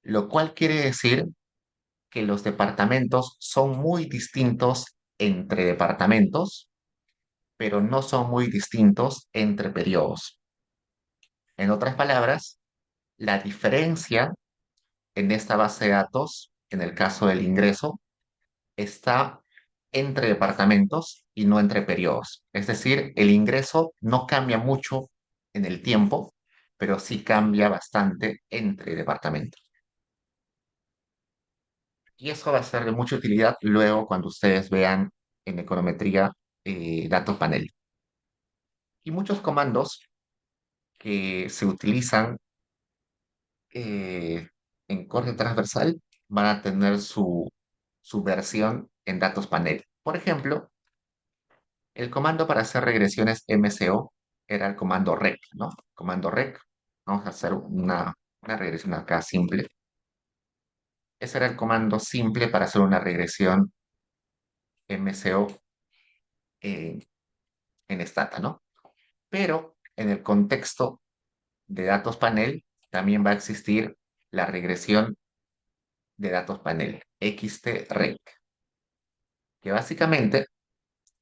Speaker 1: lo cual quiere decir que los departamentos son muy distintos entre departamentos, pero no son muy distintos entre periodos. En otras palabras, la diferencia en esta base de datos, en el caso del ingreso, está entre departamentos y no entre periodos. Es decir, el ingreso no cambia mucho en el tiempo, pero sí cambia bastante entre departamentos. Y eso va a ser de mucha utilidad luego cuando ustedes vean en econometría datos panel. Y muchos comandos que se utilizan eh, en corte transversal van a tener su versión en datos panel. Por ejemplo, el comando para hacer regresiones MCO era el comando rec, ¿no? Comando rec. Vamos a hacer una regresión acá simple. Ese era el comando simple para hacer una regresión MCO en, en Stata, ¿no? Pero en el contexto de datos panel también va a existir la regresión de datos panel, XTREC, que básicamente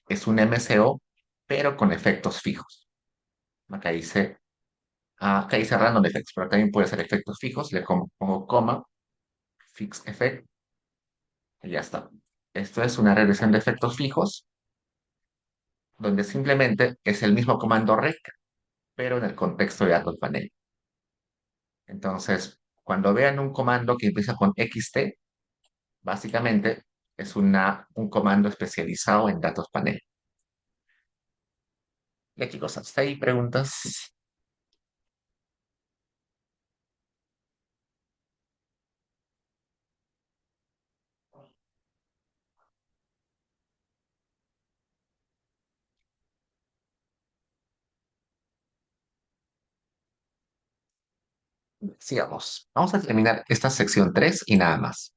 Speaker 1: es un MCO, pero con efectos fijos. Acá dice random effects, pero también puede ser efectos fijos. Pongo coma, fix effect, y ya está. Esto es una regresión de efectos fijos, donde simplemente es el mismo comando rec, pero en el contexto de datos panel. Entonces, cuando vean un comando que empieza con XT, básicamente es un comando especializado en datos panel. Ya chicos, hasta ahí preguntas. Sigamos. Vamos a terminar esta sección 3 y nada más.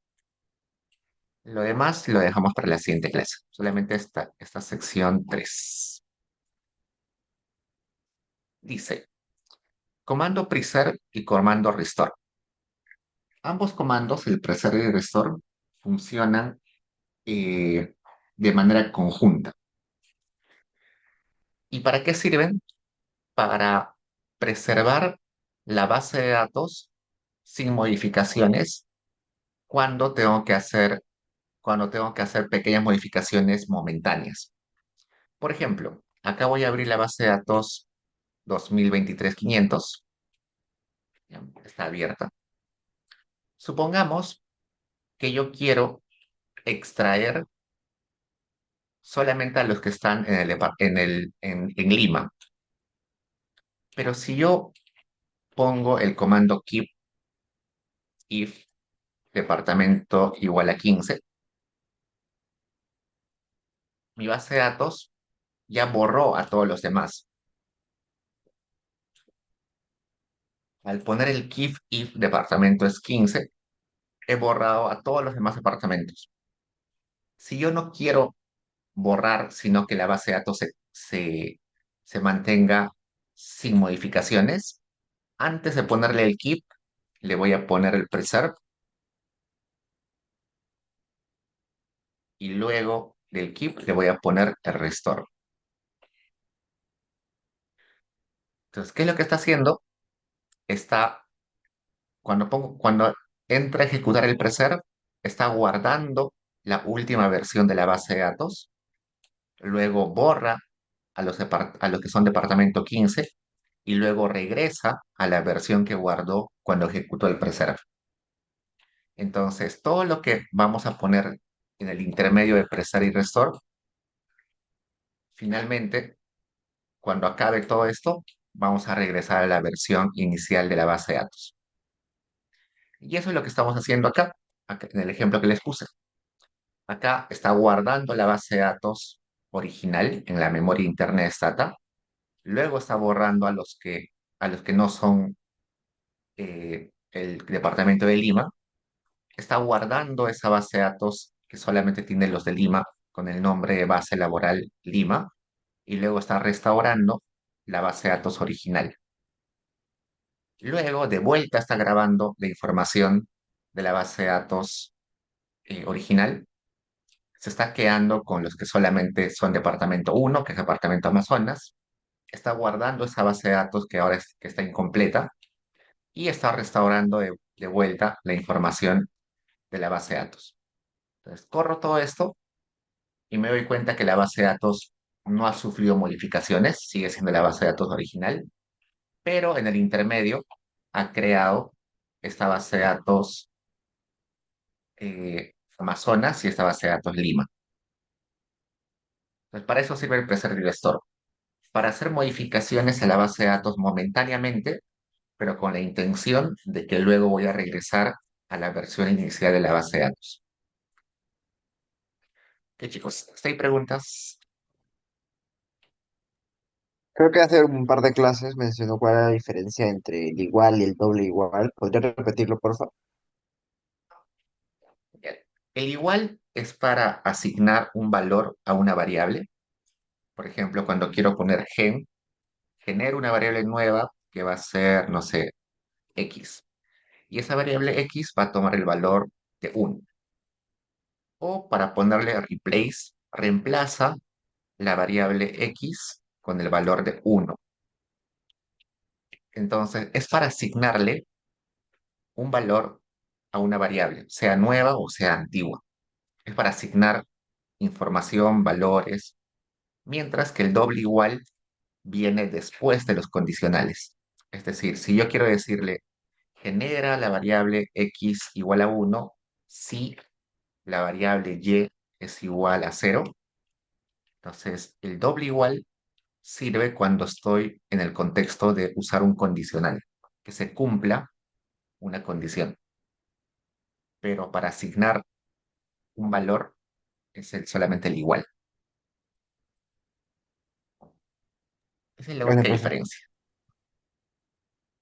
Speaker 1: Lo demás lo dejamos para la siguiente clase. Solamente esta sección 3. Dice, comando preserve y comando restore. Ambos comandos, el preserve y el restore, funcionan de manera conjunta. ¿Y para qué sirven? Para preservar la base de datos sin modificaciones cuando cuando tengo que hacer pequeñas modificaciones momentáneas. Por ejemplo, acá voy a abrir la base de datos 2023-500. Ya, está abierta. Supongamos que yo quiero extraer solamente a los que están en Lima. Pero si yo pongo el comando keep if departamento igual a 15, mi base de datos ya borró a todos los demás. Al poner el keep if departamento es 15, he borrado a todos los demás departamentos. Si yo no quiero borrar, sino que la base de datos se mantenga sin modificaciones, antes de ponerle el keep, le voy a poner el preserve y luego del keep le voy a poner el restore. Entonces, ¿qué es lo que está haciendo? Está, cuando entra a ejecutar el preserve, está guardando la última versión de la base de datos luego borra a los que son departamento 15 y luego regresa a la versión que guardó cuando ejecutó el preserve. Entonces, todo lo que vamos a poner en el intermedio de preserve y restore, finalmente, cuando acabe todo esto, vamos a regresar a la versión inicial de la base de datos. Y eso es lo que estamos haciendo acá en el ejemplo que les puse. Acá está guardando la base de datos original en la memoria interna de Stata. Luego está borrando a los que no son el departamento de Lima. Está guardando esa base de datos que solamente tiene los de Lima con el nombre de base laboral Lima. Y luego está restaurando la base de datos original. Luego, de vuelta, está grabando la información de la base de datos original. Se está quedando con los que solamente son departamento uno, que es departamento Amazonas. Está guardando esa base de datos que ahora que está incompleta y está restaurando de vuelta la información de la base de datos. Entonces, corro todo esto y me doy cuenta que la base de datos no ha sufrido modificaciones, sigue siendo la base de datos original, pero en el intermedio ha creado esta base de datos Amazonas y esta base de datos Lima. Entonces, para eso sirve el Preserve Store, para hacer modificaciones a la base de datos momentáneamente, pero con la intención de que luego voy a regresar a la versión inicial de la base de datos. ¿Qué chicos? ¿Hay preguntas?
Speaker 2: Creo que hace un par de clases mencionó cuál era la diferencia entre el igual y el doble igual. ¿Podría repetirlo, por favor?
Speaker 1: Bien. El igual es para asignar un valor a una variable. Por ejemplo, cuando quiero poner genero una variable nueva que va a ser, no sé, x. Y esa variable x va a tomar el valor de 1. O para ponerle replace, reemplaza la variable x con el valor de 1. Entonces, es para asignarle un valor a una variable, sea nueva o sea antigua. Es para asignar información, valores, mientras que el doble igual viene después de los condicionales. Es decir, si yo quiero decirle genera la variable x igual a 1 si la variable y es igual a 0, entonces el doble igual sirve cuando estoy en el contexto de usar un condicional, que se cumpla una condición. Pero para asignar un valor es solamente el igual. Esa es la
Speaker 2: Bueno,
Speaker 1: única
Speaker 2: pues
Speaker 1: diferencia.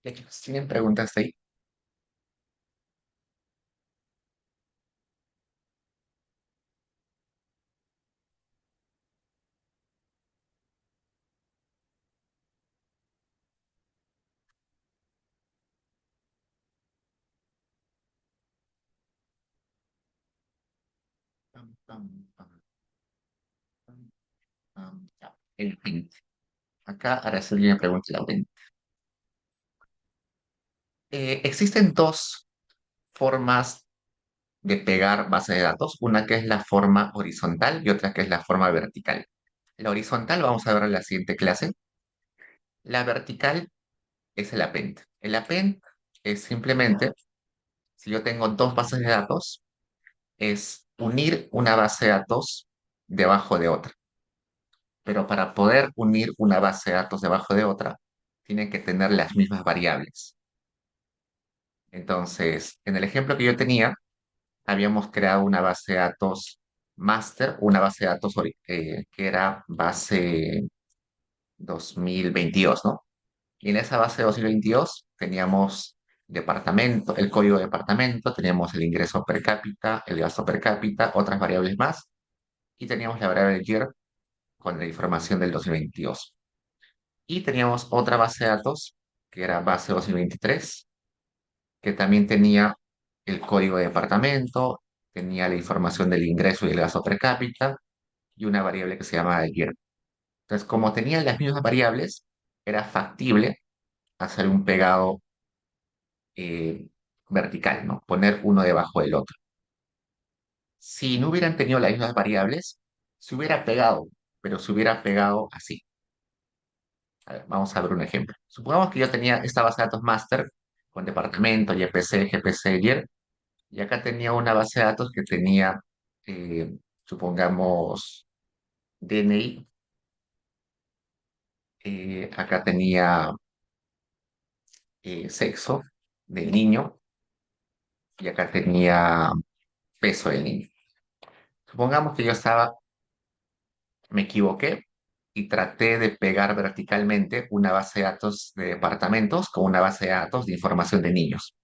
Speaker 1: De hecho, si tienen preguntas ahí. Pam, pam, pam, pam, ya. El 20. Acá Araceli me pregunta la 20. Existen dos formas de pegar base de datos, una que es la forma horizontal y otra que es la forma vertical. La horizontal vamos a ver en la siguiente clase. La vertical es el append. El append es simplemente, si yo tengo dos bases de datos, es unir una base de datos debajo de otra. Pero para poder unir una base de datos debajo de otra, tienen que tener las mismas variables. Entonces, en el ejemplo que yo tenía, habíamos creado una base de datos master, una base de datos que era base 2022, ¿no? Y en esa base 2022 teníamos departamento, el código de departamento, teníamos el ingreso per cápita, el gasto per cápita, otras variables más, y teníamos la variable year con la información del 2022. Y teníamos otra base de datos, que era base 2023, que también tenía el código de departamento, tenía la información del ingreso y el gasto per cápita, y una variable que se llama year. Entonces, como tenían las mismas variables, era factible hacer un pegado eh, vertical, ¿no? Poner uno debajo del otro. Si no hubieran tenido las mismas variables, se hubiera pegado, pero se hubiera pegado así. A ver, vamos a ver un ejemplo. Supongamos que yo tenía esta base de datos master con departamento, YPC, GPC, YER, y acá tenía una base de datos que tenía, eh, supongamos, DNI, acá tenía sexo del niño y acá tenía peso del niño. Supongamos que me equivoqué y traté de pegar verticalmente una base de datos de departamentos con una base de datos de información de niños.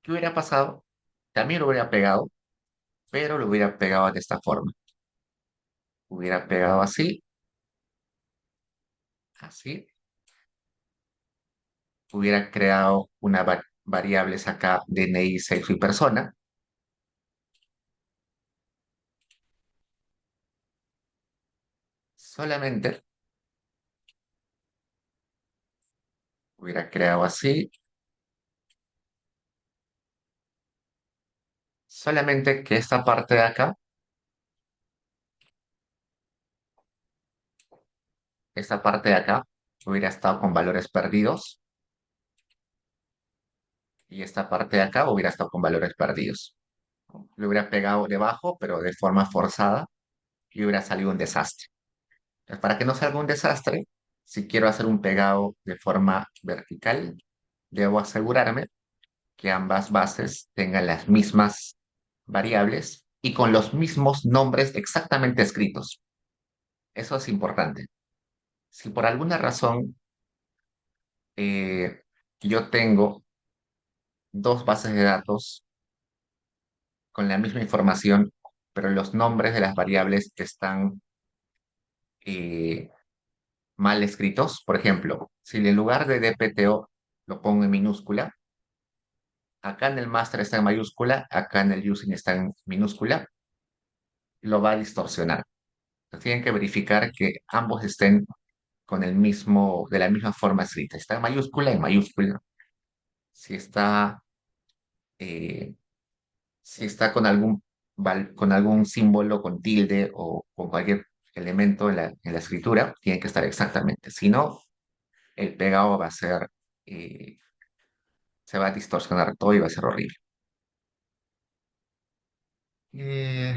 Speaker 1: ¿Qué hubiera pasado? También lo hubiera pegado, pero lo hubiera pegado de esta forma. Hubiera pegado así, así. Hubiera creado una variables acá de DNI, sexo y persona. Solamente hubiera creado así. Solamente que esta parte de acá hubiera estado con valores perdidos y esta parte de acá hubiera estado con valores perdidos. Le hubiera pegado debajo, pero de forma forzada y hubiera salido un desastre. Entonces, para que no salga un desastre, si quiero hacer un pegado de forma vertical, debo asegurarme que ambas bases tengan las mismas variables y con los mismos nombres exactamente escritos. Eso es importante. Si por alguna razón eh, yo tengo dos bases de datos con la misma información, pero los nombres de las variables están eh, mal escritos, por ejemplo, si en lugar de DPTO lo pongo en minúscula, acá en el master está en mayúscula, acá en el using está en minúscula, lo va a distorsionar. Entonces, tienen que verificar que ambos estén con de la misma forma escrita. Está en mayúscula. Si está, eh, si está con con algún símbolo, con tilde o con cualquier elemento en la escritura, tiene que estar exactamente. Si no, el pegado eh, se va a distorsionar todo y va a ser horrible. Eh,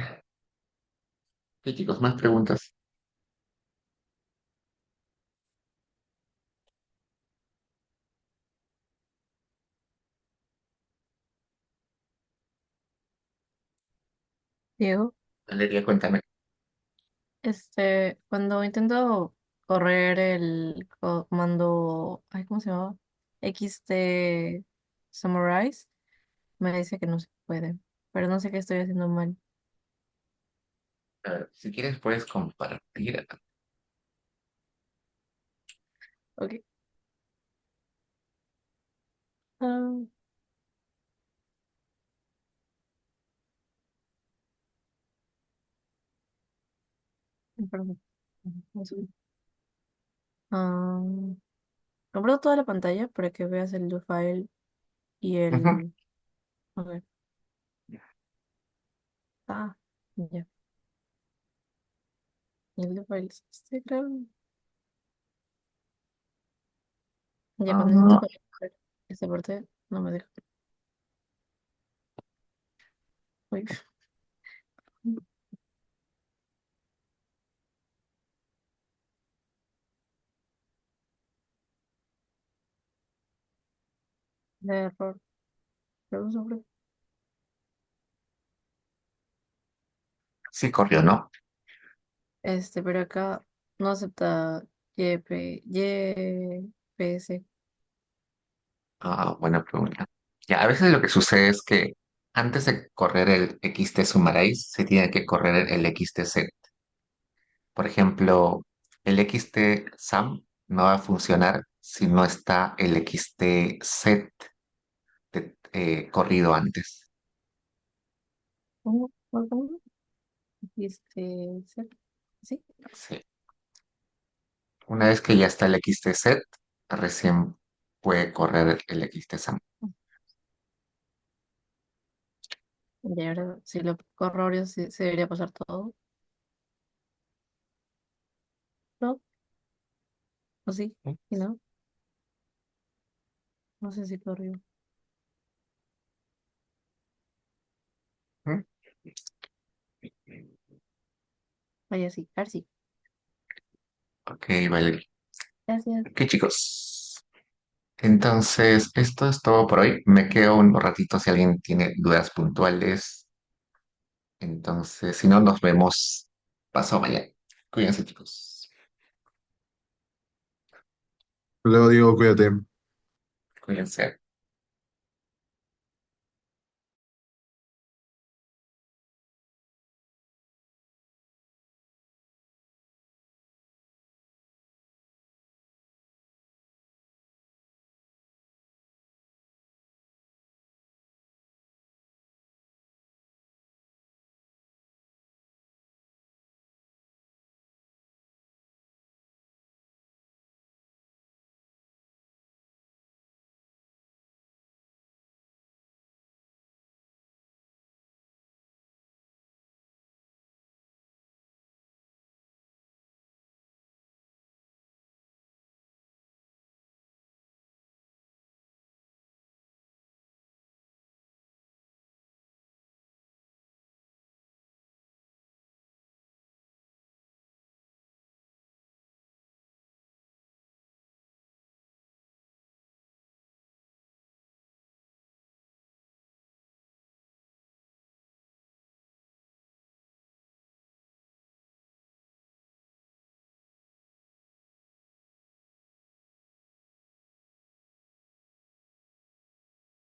Speaker 1: ¿Qué chicos? ¿Más preguntas?
Speaker 3: Diego,
Speaker 1: Valeria, cuéntame.
Speaker 3: cuando intento correr el comando, ay, ¿cómo se llama? XT Summarize, me dice que no se puede, pero no sé qué estoy haciendo mal.
Speaker 1: A ver, si quieres, puedes compartir.
Speaker 3: Ok. Ah, perdón. Un segundo. Ah, compro toda la pantalla para que veas el do file y
Speaker 1: Ujú.
Speaker 3: el. A ver. Ah, ya. Y el do file es este, creo. Ya cuando intento
Speaker 1: Ah,
Speaker 3: conectar esta parte, no me deja. Uy, de error. Pero sobre.
Speaker 1: sí corrió, ¿no?
Speaker 3: Pero acá no acepta YPS.
Speaker 1: Buena pregunta. Ya, a veces lo que sucede es que antes de correr el XT Summarize, se tiene que correr el XT Set. Por ejemplo, el XT Sum no va a funcionar si no está el XT Set corrido antes.
Speaker 3: ¿Cómo? Set. ¿Sí?
Speaker 1: Sí. Una vez que ya está el XT Set, recién puede correr el XT Sum.
Speaker 3: Y ahora, si lo corro ahora, sí, se debería pasar todo. ¿O sí? ¿Y no? No sé si corrió.
Speaker 1: ¿Mm?
Speaker 3: Vaya, sí, a ver, sí.
Speaker 1: Ok, vale.
Speaker 3: Gracias.
Speaker 1: Ok, chicos. Entonces, esto es todo por hoy. Me quedo un ratito si alguien tiene dudas puntuales. Entonces, si no, nos vemos pasado mañana. Cuídense, chicos.
Speaker 4: Luego digo, cuídate.
Speaker 1: Cuídense.